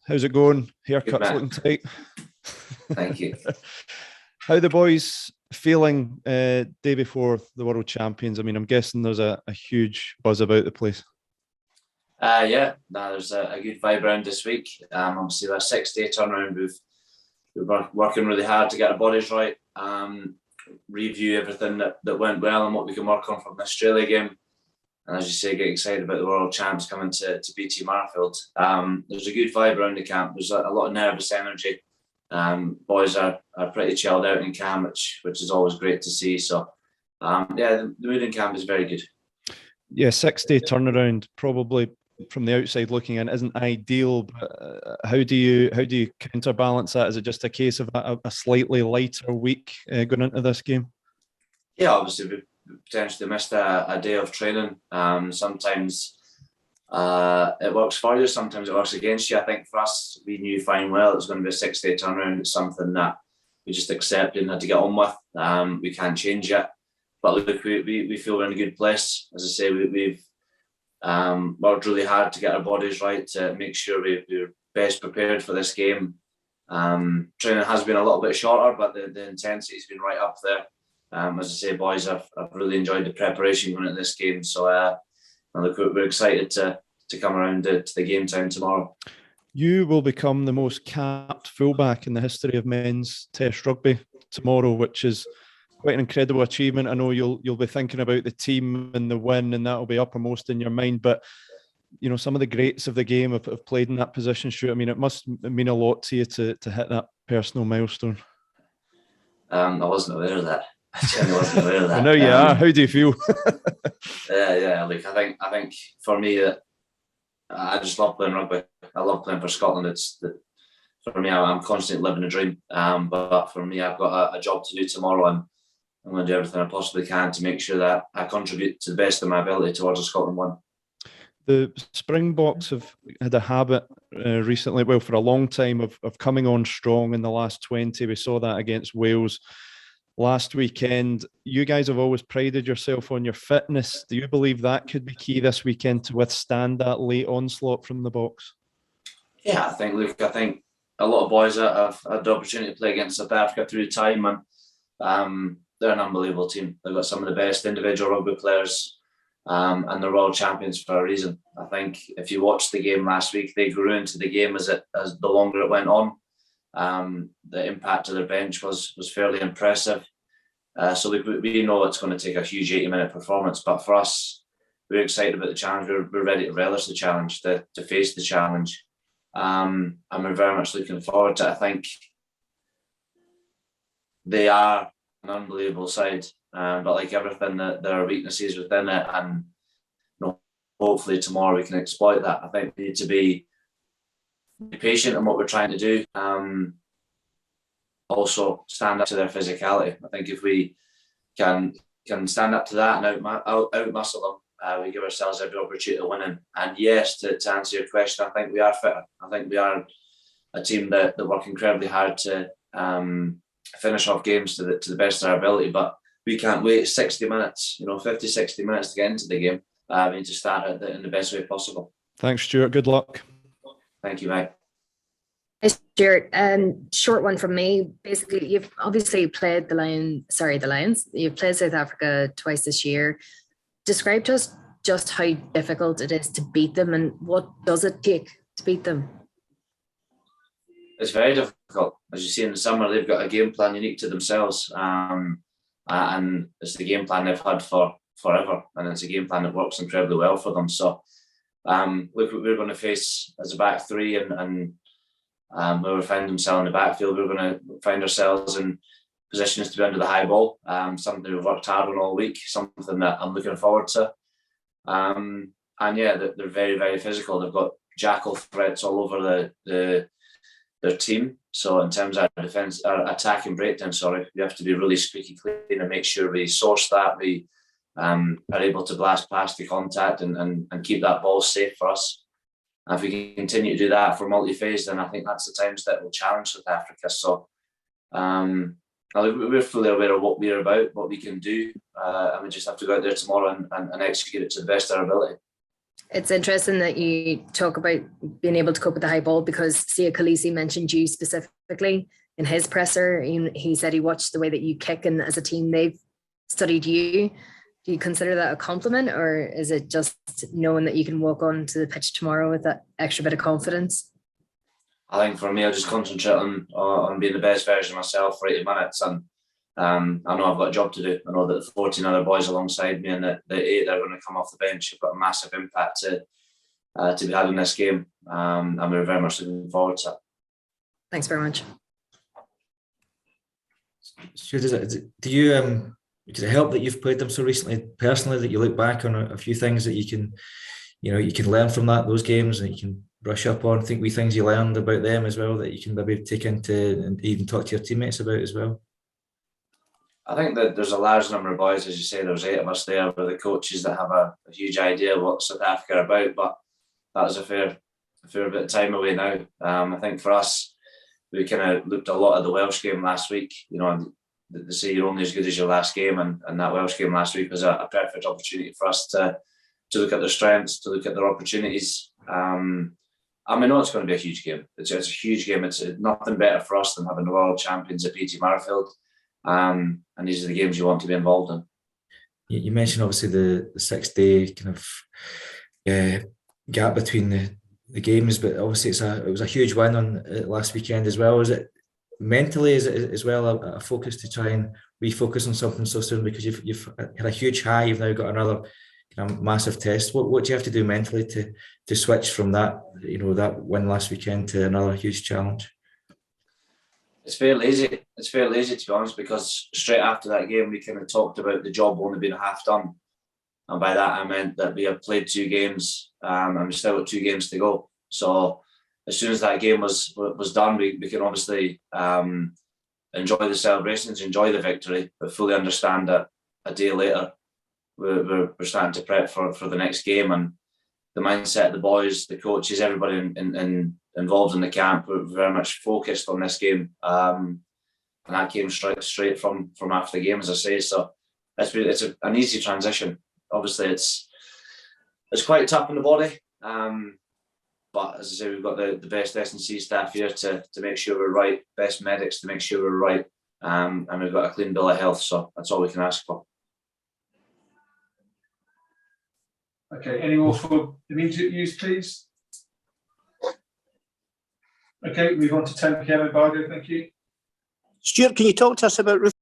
How's it going? Good Haircut's man. looking tight. Thank you. How the boys feeling day before the World Champions? I mean, I'm guessing there's a huge buzz about the place. Yeah, no, there's a good vibe around this week. Obviously, our 6 day turnaround, we've been working really hard to get our bodies right, review everything that went well and what we can work on from the Australia game. And as you say, get excited about the World Champs coming to BT Marfield. There's a good vibe around the camp. There's a lot of nervous energy. Boys are pretty chilled out in camp, which is always great to see. So, yeah, the mood in camp is very good. Yeah, 6 day turnaround probably from the outside looking in isn't ideal. But how do you counterbalance that? Is it just a case of a slightly lighter week going into this game? Yeah, obviously we potentially missed a day of training. Sometimes it works for you, sometimes it works against you. I think for us, we knew fine well it was going to be a 6 day turnaround. It's something that we just accepted and had to get on with. We can't change it. But look, we feel we're in a good place. As I say, we've worked really hard to get our bodies right, to make sure we're best prepared for this game. Training has been a little bit shorter, but the intensity's been right up there. As I say, boys, I've really enjoyed the preparation going into this game. So look, we're excited to come around to the game time tomorrow. You will become the most capped fullback in the history of men's Test rugby tomorrow, which is quite an incredible achievement. I know you'll be thinking about the team and the win, and that will be uppermost in your mind. But you know, some of the greats of the game have played in that position. Stuart, I mean, it must mean a lot to you to hit that personal milestone. I wasn't aware of that. I genuinely wasn't aware of that. I know you are. How do you feel? Yeah. Like I think for me, I just love playing rugby. I love playing for Scotland. For me, I'm constantly living a dream. But for me, I've got a job to do tomorrow, and I'm going to do everything I possibly can to make sure that I contribute to the best of my ability towards a Scotland win. The Springboks have had a habit recently, well, for a long time, of coming on strong in the last 20. We saw that against Wales last weekend. You guys have always prided yourself on your fitness. Do you believe that could be key this weekend to withstand that late onslaught from the Boks? Yeah, I think a lot of boys that have had the opportunity to play against South Africa through time, and they're an unbelievable team. They've got some of the best individual rugby players, and they're world champions for a reason. I think if you watched the game last week, they grew into the game as the longer it went on. The impact of their bench was fairly impressive. So we know it's going to take a huge 80-minute performance, but for us, we're excited about the challenge. We're ready to relish the challenge, to face the challenge, and we're very much looking forward to it. I think they are an unbelievable side, but like everything, there are weaknesses within it, and hopefully tomorrow we can exploit that. I think we need to be patient in what we're trying to do. Also stand up to their physicality. I think if we can stand up to that and out muscle them, we give ourselves every opportunity to win. And yes, to answer your question, I think we are fitter. I think we are a team that work incredibly hard to finish off games to the best of our ability, but we can't wait 60 minutes, 50, 60 minutes to get into the game. We need to start it in the best way possible. Thanks, Stuart. Good luck. Thank you, mate. Hey, Stuart. Short one from me. Basically, you've obviously played the Lions. You've played South Africa twice this year. Describe to us just how difficult it is to beat them, and what does it take to beat them? It's very difficult. As you see in the summer, they've got a game plan unique to themselves, and it's the game plan they've had for forever, and it's a game plan that works incredibly well for them. So, we're going to face as a back three, and where we find themselves in the backfield, we're going to find ourselves in positions to be under the high ball. Something we've worked hard on all week, something that I'm looking forward to. And yeah, they're very, very physical. They've got jackal threats all over their team. So in terms of our attack and breakdown, we have to be really squeaky clean and make sure we source that. We are able to blast past the contact and keep that ball safe for us. And if we can continue to do that for multi-phase, then I think that's the times that will challenge South Africa. So we're fully aware of what we're about, what we can do, and we just have to go out there tomorrow and execute it to the best of our ability. It's interesting that you talk about being able to cope with the high ball, because Sia Khaleesi mentioned you specifically in his presser. He said he watched the way that you kick, and as a team, they've studied you. Do you consider that a compliment, or is it just knowing that you can walk onto the pitch tomorrow with that extra bit of confidence? I think for me, I just concentrate on being the best version of myself for 80 minutes. And I know I've got a job to do. I know that the 14 other boys alongside me and the 8 that are going to come off the bench have got a massive impact to be had in this game. And we're very much looking forward to it. Thanks very much. Stuart, does it help that you've played them so recently personally, that you look back on a few things that you can learn from those games, and you can brush up on, think things you learned about them as well that you can maybe take into and even talk to your teammates about as well? I think that there's a large number of boys, as you say, there's 8 of us there with the coaches that have a huge idea what South Africa are about, but that was a fair bit of time away now. I think for us, we kind of looked a lot at the Welsh game last week. They say you're only as good as your last game, and that Welsh game last week was a perfect opportunity for us to look at their strengths, to look at their opportunities. I know it's going to be a huge game. It's a huge game. It's nothing better for us than having the world champions at BT Marfield. And these are the games you want to be involved in. You mentioned obviously the 6-day kind of gap between the games, but obviously it was a huge win on last weekend as well. Is it mentally, is it as well a focus to try and refocus on something so soon, because you've had a huge high, you've now got another kind of massive test? What do you have to do mentally to switch from that that win last weekend to another huge challenge? It's fairly easy. It's fairly easy, to be honest, because straight after that game, we kind of talked about the job only being half done. And by that, I meant that we have played 2 games and we still got 2 games to go. So as soon as that game was done, we can obviously enjoy the celebrations, enjoy the victory, but fully understand that a day later, we're starting to prep for the next game. And the mindset, the boys, the coaches, everybody involved in the camp were very much focused on this game. And that came straight from after the game, as I say. So it's an easy transition. Obviously, it's quite tough on the body. But as I say, we've got the best S&C staff here to make sure we're right, best medics to make sure we're right. And we've got a clean bill of health. So that's all we can ask for. Okay, any more for immediate use, please? Okay, move on to 10 p.m. embargo, thank you. Stuart, can you talk to us about